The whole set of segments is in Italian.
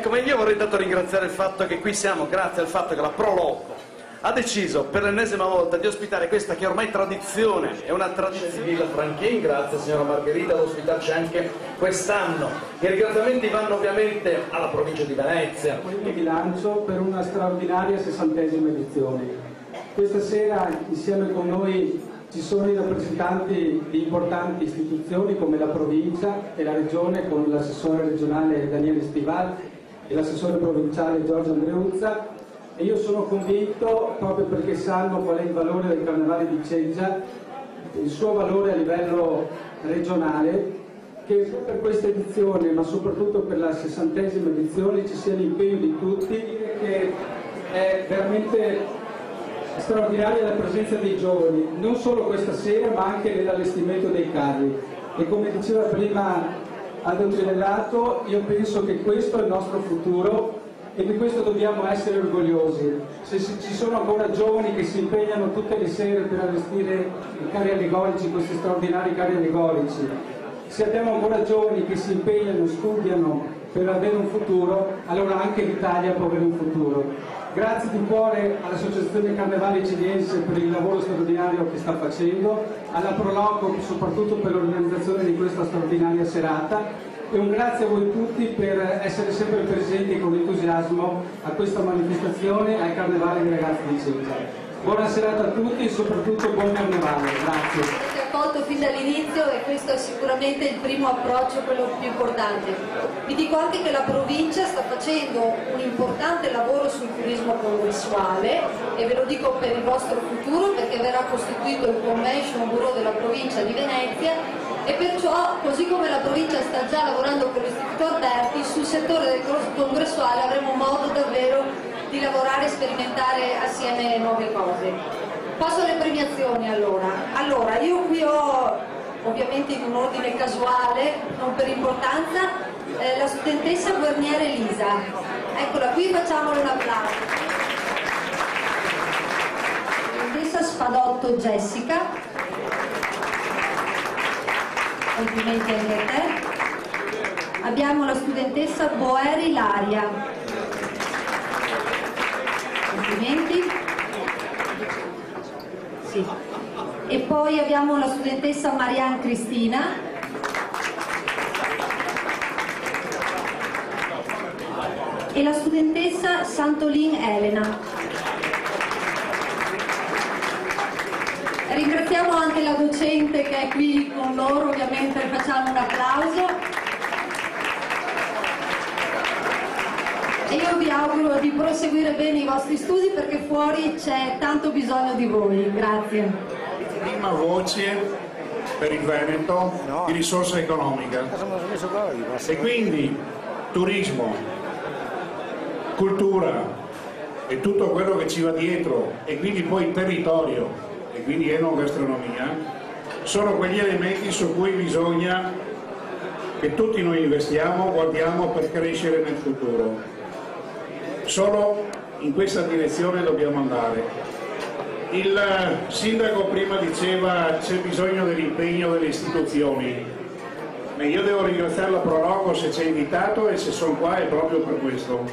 Ecco, ma io vorrei tanto ringraziare il fatto che qui siamo, grazie al fatto che la Pro Loco ha deciso per l'ennesima volta di ospitare questa che è ormai tradizione, è una tradizione di Villa Franchin, grazie signora Margherita ad ospitarci anche quest'anno. I ringraziamenti vanno ovviamente alla provincia di Venezia. Di bilancio per una straordinaria 60ª edizione. Questa sera insieme con noi ci sono i rappresentanti di importanti istituzioni come la provincia e la regione con l'assessore regionale Daniele Stival e l'assessore provinciale Giorgio Andreuzza. E io sono convinto, proprio perché sanno qual è il valore del Carnevale di Ceggia, il suo valore a livello regionale, che per questa edizione, ma soprattutto per la 60ª edizione, ci sia l'impegno di tutti, che è veramente straordinaria la presenza dei giovani, non solo questa sera, ma anche nell'allestimento dei carri. E come diceva prima Aldo Genellato, io penso che questo è il nostro futuro e di questo dobbiamo essere orgogliosi. Se ci sono ancora giovani che si impegnano tutte le sere per allestire i carri allegorici, questi straordinari carri allegorici, se abbiamo ancora giovani che si impegnano, studiano per avere un futuro, allora anche l'Italia può avere un futuro. Grazie di cuore all'Associazione Carnevale Ciliense per il lavoro straordinario che sta facendo, alla Pro Loco soprattutto per l'organizzazione di questa straordinaria serata, e un grazie a voi tutti per essere sempre presenti con entusiasmo a questa manifestazione, al Carnevale dei ragazzi di Ceggia. Buona serata a tutti e soprattutto buon Carnevale. Grazie. Avete accolto fin dall'inizio e questo è sicuramente il primo approccio, quello più importante. Vi dico anche che la provincia sta facendo un importante lavoro sul turismo congressuale e ve lo dico per il vostro futuro perché verrà costituito il Convention Bureau della provincia di Venezia. E perciò, così come la provincia sta già lavorando con l'Istituto Alberti, sul settore del congressuale avremo modo davvero di lavorare e sperimentare assieme nuove cose. Passo alle premiazioni allora. Io qui ho, ovviamente in un ordine casuale, non per importanza, la studentessa Guerniere Elisa. Eccola qui, facciamole un applauso. La studentessa Spadotto Jessica. Complimenti anche a te. Abbiamo la studentessa Boeri Ilaria. Complimenti. Sì. E poi abbiamo la studentessa Marianne Cristina. E la studentessa Santolin Elena. Ringraziamo anche la docente che è qui con loro, ovviamente facciamo un applauso. E io vi auguro di proseguire bene i vostri studi perché fuori c'è tanto bisogno di voi. Grazie. Prima voce per il Veneto di risorsa economica. E quindi turismo, cultura e tutto quello che ci va dietro, e quindi poi territorio, e quindi enogastronomia, sono quegli elementi su cui bisogna che tutti noi investiamo, guardiamo per crescere nel futuro. Solo in questa direzione dobbiamo andare. Il sindaco prima diceva c'è bisogno dell'impegno delle istituzioni, e io devo ringraziare la Pro Loco se ci ha invitato, e se sono qua è proprio per questo,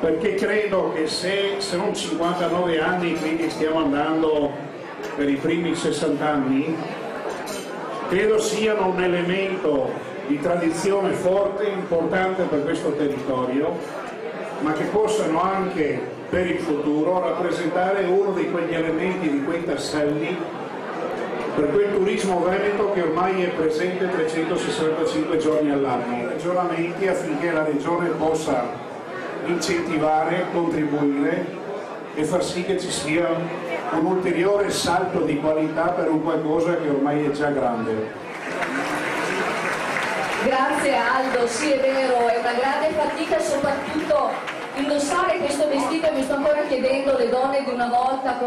perché credo che se sono 59 anni, quindi stiamo andando per i primi 60 anni, credo siano un elemento di tradizione forte, importante per questo territorio, ma che possano anche per il futuro rappresentare uno di quegli elementi, di quei tasselli per quel turismo veneto che ormai è presente 365 giorni all'anno. Ragionamenti affinché la regione possa incentivare, contribuire e far sì che ci sia un ulteriore salto di qualità per un qualcosa che ormai è già grande. Grazie Aldo, sì è vero, è una grande fatica soprattutto indossare questo vestito, e mi sto ancora chiedendo le donne di una volta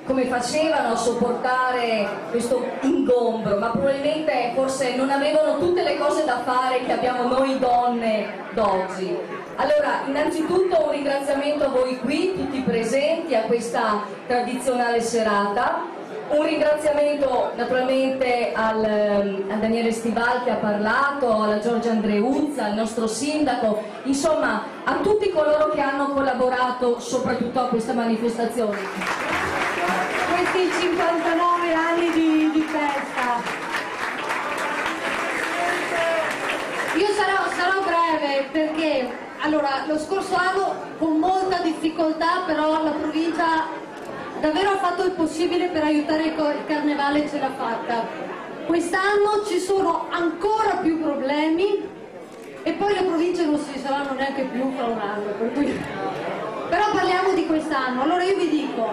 come facevano a sopportare questo ingombro, ma probabilmente forse non avevano tutte le cose da fare che abbiamo noi donne d'oggi. Allora, innanzitutto un ringraziamento a voi qui, tutti presenti a questa tradizionale serata, Un ringraziamento naturalmente a Daniele Stival che ha parlato, alla Giorgia Andreuzza, al nostro sindaco, insomma a tutti coloro che hanno collaborato soprattutto a questa manifestazione. Questi 59 anni di festa. Io sarò breve perché allora, lo scorso anno con molta difficoltà però la provincia davvero ha fatto il possibile per aiutare il carnevale e ce l'ha fatta. Quest'anno ci sono ancora più problemi e poi le province non si saranno neanche più fra un anno, per cui... però parliamo di quest'anno. Allora io vi dico,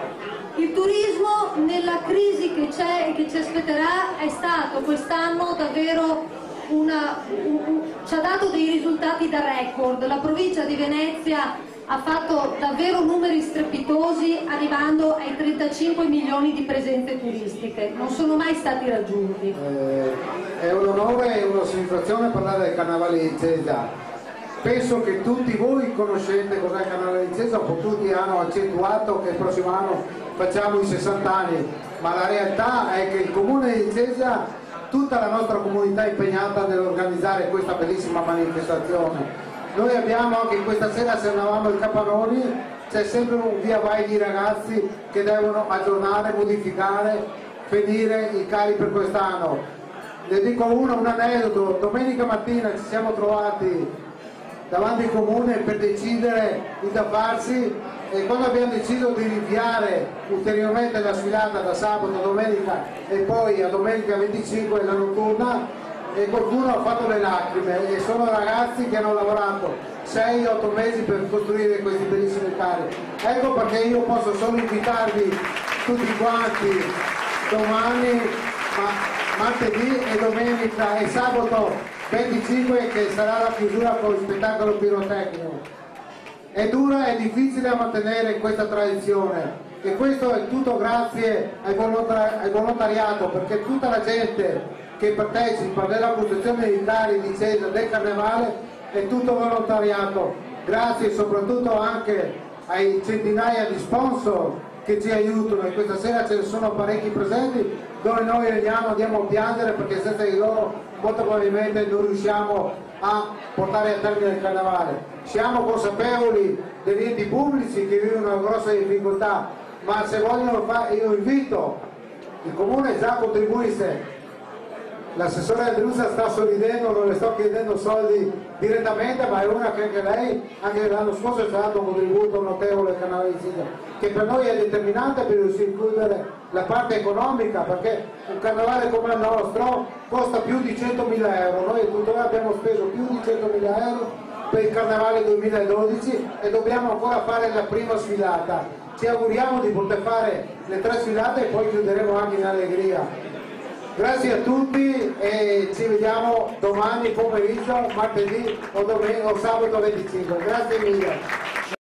il turismo nella crisi che c'è e che ci aspetterà è stato quest'anno davvero ci ha dato dei risultati da record. La provincia di Venezia ha fatto davvero numeri strepitosi arrivando ai 35 milioni di presenze turistiche, non sono mai stati raggiunti. È un onore e una soddisfazione parlare del Carnevale di Cesa. Penso che tutti voi conoscete cos'è il Carnevale di Cesa, tutti hanno accentuato che il prossimo anno facciamo i 60 anni, ma la realtà è che il comune di Cesa, tutta la nostra comunità è impegnata nell'organizzare questa bellissima manifestazione. Noi abbiamo anche questa sera, se andavamo ai Capanoni, c'è sempre un via vai di ragazzi che devono aggiornare, modificare, finire i cari per quest'anno. Ne dico un aneddoto: domenica mattina ci siamo trovati davanti al comune per decidere da farsi, e quando abbiamo deciso di rinviare ulteriormente la sfilata da sabato a domenica e poi a domenica 25 la notturna, e qualcuno ha fatto le lacrime, e sono ragazzi che hanno lavorato 6-8 mesi per costruire questi bellissimi carri. Ecco perché io posso solo invitarvi tutti quanti domani, martedì e domenica e sabato 25, che sarà la chiusura con il spettacolo pirotecnico. È dura e difficile a mantenere questa tradizione, e questo è tutto grazie al volontariato, perché tutta la gente che partecipa nella costruzione dei carri di Cesa del Carnevale è tutto volontariato. Grazie soprattutto anche ai centinaia di sponsor che ci aiutano, e questa sera ce ne sono parecchi presenti dove noi andiamo a piangere, perché senza di loro molto probabilmente non riusciamo a portare a termine il Carnevale. Siamo consapevoli degli enti pubblici che vivono una grossa difficoltà, ma se vogliono fare, io invito il comune già contribuisse. L'assessore Andreuzza sta sorridendo, non le sto chiedendo soldi direttamente, ma è una che anche lei, anche l'anno scorso, ci ha dato un contributo notevole al Canale di Cesa, che per noi è determinante per riuscire a includere la parte economica, perché un carnevale come il nostro costa più di 100.000 euro. Noi tuttora abbiamo speso più di 100.000 euro per il Carnevale 2012 e dobbiamo ancora fare la prima sfilata. Ci auguriamo di poter fare le 3 sfilate e poi chiuderemo anche in allegria. Grazie a tutti e ci vediamo domani pomeriggio, martedì o sabato 25. Grazie mille.